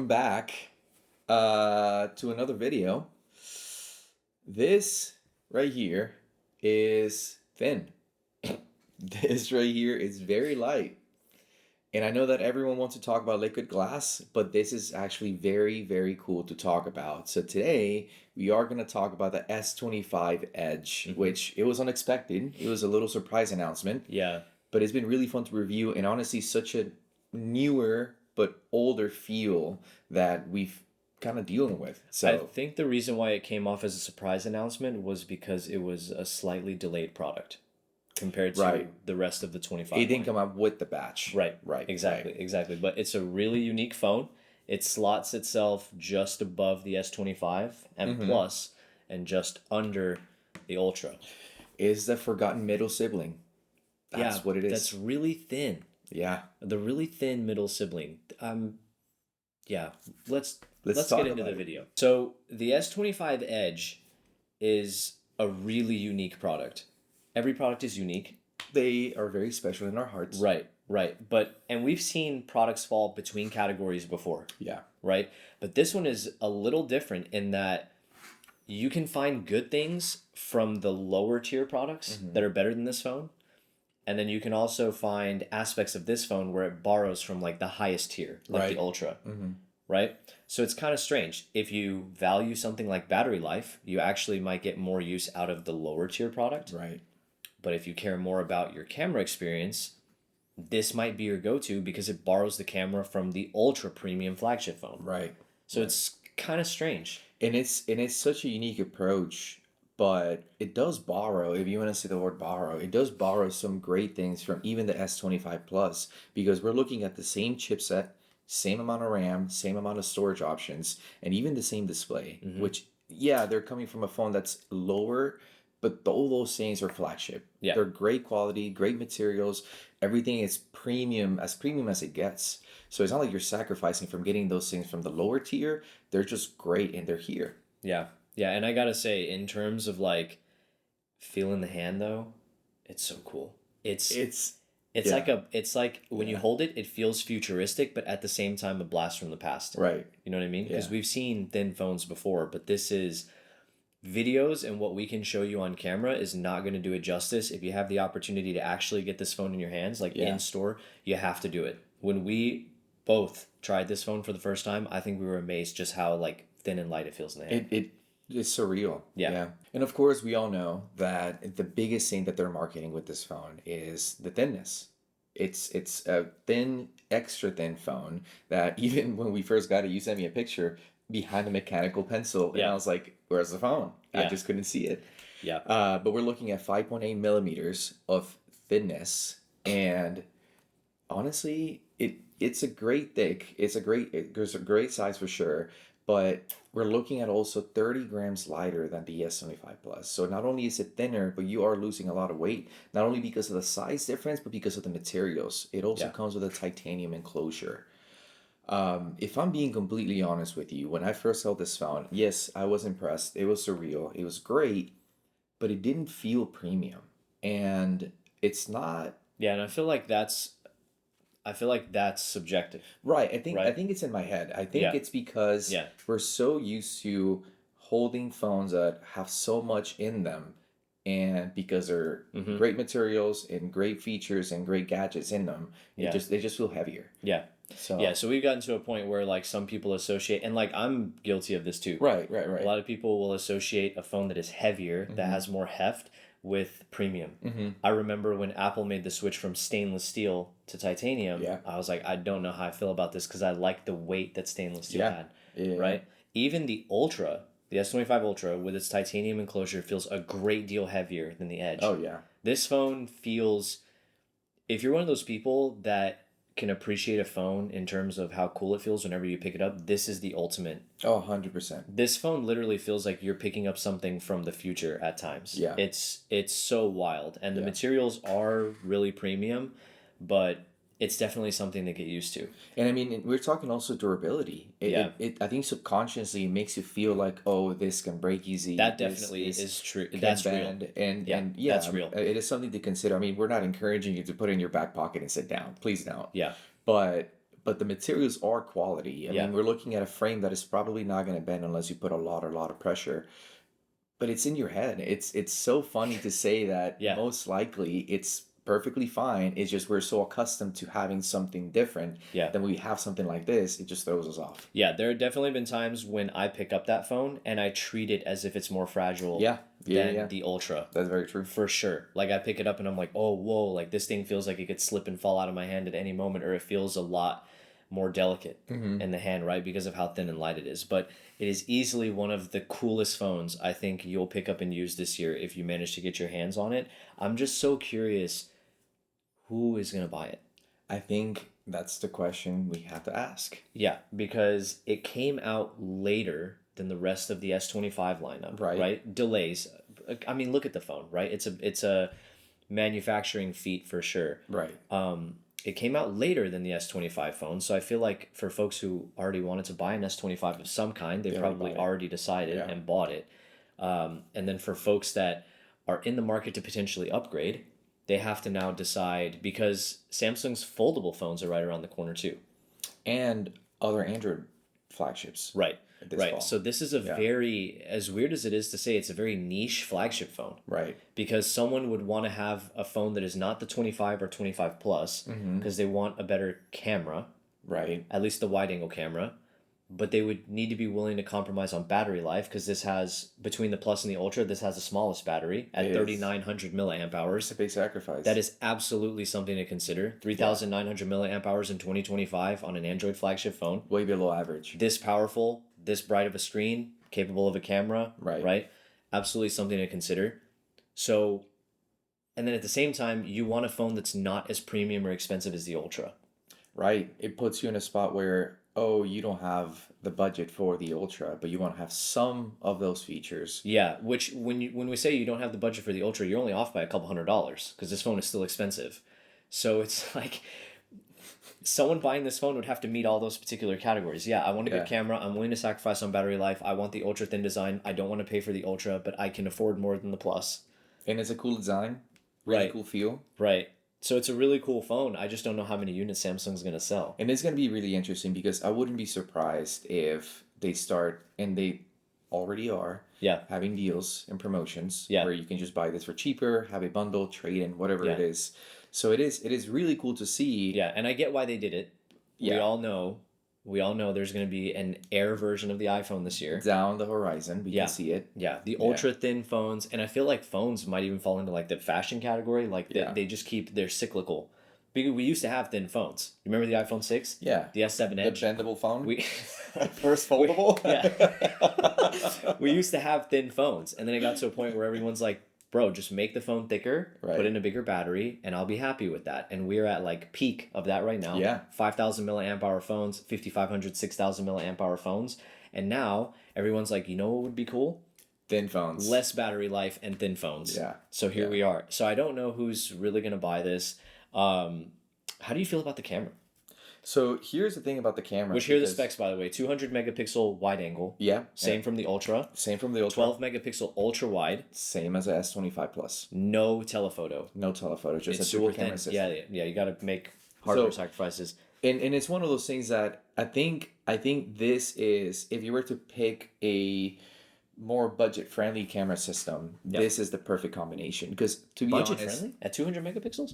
welcome back to another video. This right here is thin. This right here is very light. And I know that everyone wants to talk about liquid glass, but this is actually very, very cool to talk about. So today we are going to talk about the S25 Edge, which it was unexpected. It was a little surprise announcement. Yeah. But it's been really fun to review, and honestly such a newer but older feel that we've kind of dealing with. So I think the reason why it came off as a surprise announcement was because it was a slightly delayed product compared to Right. the rest of the 25 it didn't line. come out with the batch. Right. Right. Exactly. Right. Exactly. But it's a really unique phone. It slots itself just above the S25 and Plus and just under the Ultra. Is the forgotten middle sibling. That's what it is. That's really thin. Yeah. The really thin middle sibling. Yeah, let's talk get into about the it. video. So the S25 Edge is a really unique product. Every product is unique. They are very special in our hearts. Right. And we've seen products fall between categories before, Yeah. right? But this one is a little different in that you can find good things from the lower tier products that are better than this phone. And then you can also find aspects of this phone where it borrows from like the highest tier, like the Ultra, right? So it's kind of strange. If you value something like battery life, you actually might get more use out of the lower tier product. Right. But if you care more about your camera experience, this might be your go-to because it borrows the camera from the ultra premium flagship phone. Right. So it's kind of strange. And it's such a unique approach, but it does borrow, if you want to say the word borrow, it does borrow some great things from even the S25 Plus, because we're looking at the same chipset, same amount of RAM, same amount of storage options, and even the same display, which, yeah, they're coming from a phone that's lower, but all those things are flagship. Yeah. They're great quality, great materials. Everything is premium as it gets. So it's not like you're sacrificing from getting those things from the lower tier. They're just great and they're here. Yeah. Yeah, and I gotta say, in terms of like feeling the hand though, it's so cool. It's yeah. it's like when you hold it, it feels futuristic, but at the same time a blast from the past. Right. You know what I mean? Because Yeah. we've seen thin phones before, but this is videos and what we can show you on camera is not going to do it justice. If you have the opportunity to actually get this phone in your hands, like in store, you have to do it. When we both tried this phone for the first time, I think we were amazed just how like thin and light it feels in the hand. It's surreal. Yeah. And of course, we all know that the biggest thing that they're marketing with this phone is the thinness. It's a thin, extra thin phone that even when we first got it, you sent me a picture behind a mechanical pencil, and I was like, "Where's the phone?" I just couldn't see it. Yeah. But we're looking at 5.8 millimeters of thinness, and honestly, it's a great thick. It's a great size for sure. But we're looking at also 30 grams lighter than the S25 Plus. So not only is it thinner, but you are losing a lot of weight, not only because of the size difference, but because of the materials. It also comes with a titanium enclosure. If I'm being completely honest with you, when I first held this phone, yes, I was impressed. It was surreal. It was great, but it didn't feel premium. And it's not. Yeah, and I feel like that's subjective. Right. I Right. think it's in my head. I think Yeah. it's because Yeah. we're so used to holding phones that have so much in them, and because they're great materials and great features and great gadgets in them, they just feel heavier. Yeah. So Yeah, so we've gotten to a point where like some people associate, and like I'm guilty of this too. right. A lot of people will associate a phone that is heavier, that has more heft, with premium. I remember when Apple made the switch from stainless steel to titanium, I was like, I don't know how I feel about this because I like the weight that stainless steel had, right? Even the Ultra, the S25 Ultra with its titanium enclosure feels a great deal heavier than the Edge. Oh yeah. This phone feels, if you're one of those people that can appreciate a phone in terms of how cool it feels whenever you pick it up, this is the ultimate. Oh, 100%. This phone literally feels like you're picking up something from the future at times. Yeah. It's so wild. And the materials are really premium, but it's definitely something to get used to. And I mean, we're talking also durability. I think subconsciously it makes you feel like, oh, this can break easy. That definitely is true. That's real. And that's real. It is something to consider. I mean, we're not encouraging you to put it in your back pocket and sit down. Please don't. Yeah. But but the materials are quality. I Yeah. mean, we're looking at a frame that is probably not going to bend unless you put a lot of pressure. But it's in your head. It's so funny to say that Yeah. most likely it's perfectly fine. It's just we're so accustomed to having something different Yeah. that when we have something like this, it just throws us off. Yeah, there have definitely been times when I pick up that phone and I treat it as if it's more fragile Yeah. Yeah. than Yeah. the Ultra. That's very true. For sure. Like I pick it up and I'm like, oh, whoa, like this thing feels like it could slip and fall out of my hand at any moment, or it feels a lot more delicate in the hand, right? Because of how thin and light it is. But it is easily one of the coolest phones I think you'll pick up and use this year if you manage to get your hands on it. I'm just so curious who is going to buy it. I think that's the question we have to ask. Yeah, because it came out later than the rest of the S25 lineup, Right. right? Delays. I mean, look at the phone, right? It's a manufacturing feat for sure. Right. It came out later than the S25 phone, so I feel like for folks who already wanted to buy an S25 of some kind, they They already probably bought it. already decided Yeah. and bought it. And then for folks that are in the market to potentially upgrade, they have to now decide, because Samsung's foldable phones are right around the corner too. And other Android flagships. Right. This Right. fall. So this is a very, as weird as it is to say, it's a very niche flagship phone. Right. Because someone would want to have a phone that is not the 25 or 25 plus because they want a better camera, Right. at least the wide angle camera, but they would need to be willing to compromise on battery life because this has, between the Plus and the Ultra, this has the smallest battery at It is. 3,900 milliamp It's hours. a big sacrifice. That is absolutely something to consider. 3,900 milliamp hours in 2025 on an Android flagship phone. way below average. This powerful, this bright of a screen, capable of a camera, Right. Absolutely something to consider. So, and then at the same time, you want a phone that's not as premium or expensive as the Ultra. Right. It puts you in a spot where, oh, you don't have the budget for the Ultra, but you want to have some of those features. Yeah, which when we say you don't have the budget for the Ultra, you're only off by a couple $100 because this phone is still expensive. So it's like someone buying this phone would have to meet all those particular categories. Yeah, I want a good camera. I'm willing to sacrifice on battery life. I want the ultra thin design. I don't want to pay for the Ultra, but I can afford more than the Plus. And it's a cool design, really Right. cool feel. Right. So it's a really cool phone. I just don't know how many units Samsung's going to sell. And it's going to be really interesting because I wouldn't be surprised if they start, and they already are, Yeah. having deals and promotions Yeah. where you can just buy this for cheaper, have a bundle, trade in, whatever it Yeah. is. So it is really cool to see. Yeah, and I get why they did it. Yeah. We all know there's going to be an Air version of the iPhone this year. Down the horizon, we Yeah. can see it. Yeah, the ultra thin phones, and I feel like phones might even fall into like the fashion category. Like they just they're cyclical. Because we used to have thin phones. You remember the iPhone 6? Yeah. The S7 The Edge? bendable phone. We First foldable. yeah. We used to have thin phones, and then it got to a point where everyone's like, bro, just make the phone thicker, Right. put in a bigger battery, and I'll be happy with that. And we're at like peak of that right now. Yeah. 5,000 milliamp hour phones, 5,500, 6,000 milliamp hour phones. And now everyone's like, you know what would be cool? Thin phones. Less battery life and thin phones. Yeah. So here Yeah. we are. So I don't know who's really going to buy this. How do you feel about the camera? So here's the thing about the camera. Which here are the because- specs, by the way. 200 megapixel wide angle. Yeah. Same from the Ultra. Same from the Ultra. 12 megapixel ultra wide. Same as the S25 Plus. No telephoto. No telephoto, just It's a dual super thin. camera system. Yeah, you got to make hardware So- sacrifices. And it's one of those things that I think this is, if you were to pick a more budget friendly camera system, Yep. this is the perfect combination. Because to be Budget honest, friendly at 200 megapixels.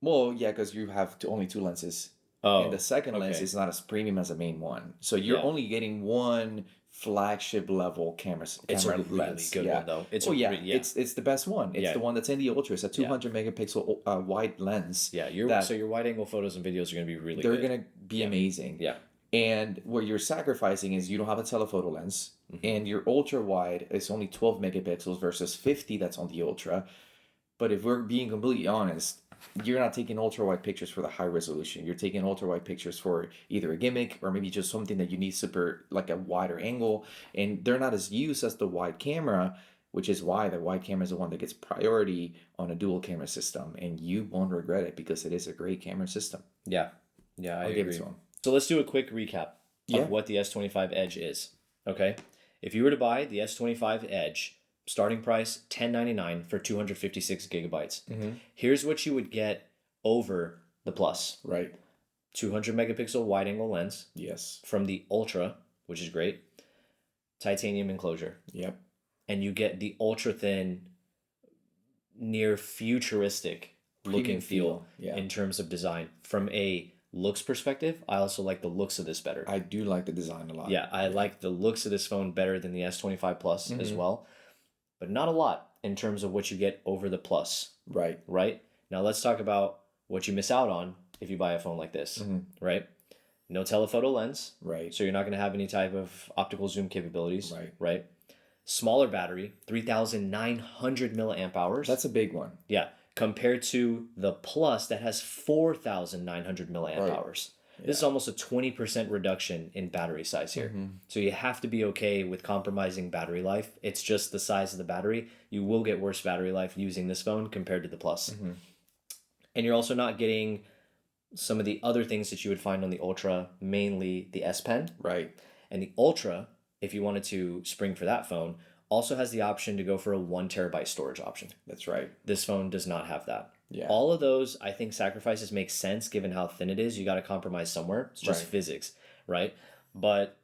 well, yeah, because you have only two lenses. Oh, And the second lens okay. is not as premium as the main one. So you're Yeah. only getting one flagship level It's a camera really lens. good Yeah. one though. It's Oh a yeah, yeah. it's the best one. It's Yeah. the one that's in the Ultra. It's a 200 megapixel wide lens. Yeah, that- your wide angle photos and videos are going to be really They're good. gonna be amazing. Yeah. And what you're sacrificing is you don't have a telephoto lens, Mm-hmm. and your ultra wide is only 12 megapixels versus 50 that's on the Ultra. But if we're being completely honest, you're not taking ultra wide pictures for the high resolution. You're taking ultra wide pictures for either a gimmick or maybe just something that you need super, like a wider angle. And they're not as used as the wide camera, which is why the wide camera is the one that gets priority on a dual camera system. And you won't regret it because it is a great camera system. Yeah. Yeah, I I'll agree. give it to them. So let's do a quick recap Yeah. of what the S25 Edge is. Okay? If you were to buy the S25 Edge, starting price $1099 for 256 gigabytes. Mm-hmm. Here's what you would get over the Plus. Right. 200 megapixel wide angle lens Yes. from the Ultra, which is great, titanium enclosure, Yep. and you get the ultra thin, near futuristic looking Premium feel Yeah. in terms of design. From a looks perspective, I also like the looks of this better. I do like the design a lot. Yeah, I like the looks of this phone better than the S25 Plus as Mhm. well, but not a lot in terms of what you get over the Plus, Right. right? Now let's talk about what you miss out on if you buy a phone like this, Mhm. right? No telephoto lens, Right. so you're not going to have any type of optical zoom capabilities, Right. right? Smaller battery, 3,900 milliamp hours. That's a big one. Yeah, compared to the Plus that has 4,900 milliamp Right. hours. This is almost a 20% reduction in battery size here. Mhm. So you have to be okay with compromising battery life. It's just the size of the battery. You will get worse battery life using this phone compared to the Plus. Mhm. And you're also not getting some of the other things that you would find on the Ultra, mainly the S Pen. Right. And the Ultra, if you wanted to spring for that phone, also has the option to go for a 1 terabyte storage option. That's right. This phone does not have that. Yeah. All of those, I think, sacrifices make sense given how thin it is. You got to compromise somewhere. It's just Right. physics, right? But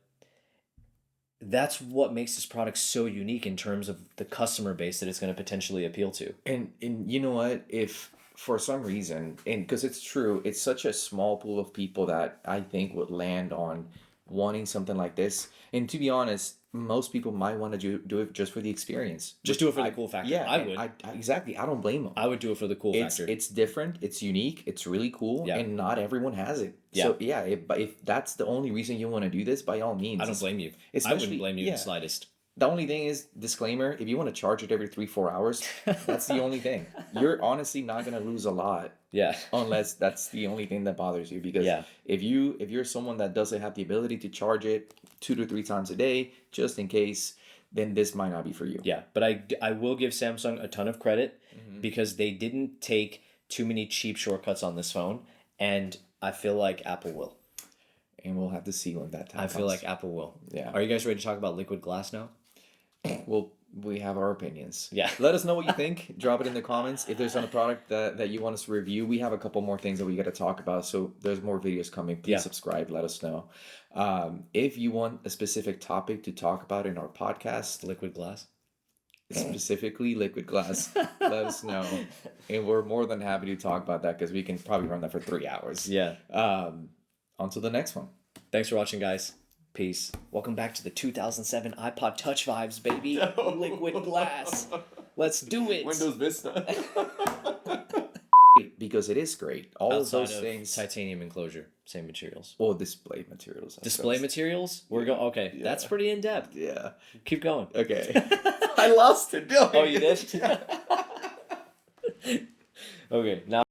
that's what makes this product so unique in terms of the customer base that it's going to potentially appeal to. And you know what? If for some reason, and because it's true, it's such a small pool of people that I think would land on wanting something like this. And to be honest, most people might want to do it just for the experience. Just do it for the cool factor. Yeah, I and would. Exactly. I don't blame them. I would do it for the cool factor. It's different. It's unique. It's really cool, Yeah. and not everyone has it. Yeah. So yeah, but if that's the only reason you want to do this, by all means. I don't blame you. I especially- wouldn't blame you in yeah. the slightest. The only thing is, disclaimer, if you want to charge it every 3-4 hours, that's the only thing. You're honestly not gonna lose a lot Yeah. unless that's the only thing that bothers you. Because Yeah. if you're someone that doesn't have the ability to charge it 2 to 3 times a day, just in case, then this might not be for you. Yeah, but I will give Samsung a ton of credit because they didn't take too many cheap shortcuts on this phone, and I feel like Apple will. And we'll have to see when that time I feel comes. like Apple will. Yeah. Are you guys ready to talk about liquid glass now? Well, we have our opinions. Yeah. Let us know what you think. Drop it in the comments. If there's a product that you want us to review, we have a couple more things that we got to talk about. So there's more videos coming. Please Yeah. subscribe. Let us know. If you want a specific topic to talk about in our podcast, Liquid glass? specifically liquid glass, let us know. And we're more than happy to talk about that because we can probably run that for 3 hours. Yeah. On to the next one. Thanks for watching, guys. Peace. Welcome back to the 2007 iPod Touch vibes, baby. Liquid glass. Let's do it. Vista. Because it is great. All Outside of those things. titanium enclosure, same materials. Oh, display materials. Display materials? We're going. Okay, Yeah. that's pretty in depth. Yeah. Keep going. Okay. I lost it. Oh, you did? Okay, now.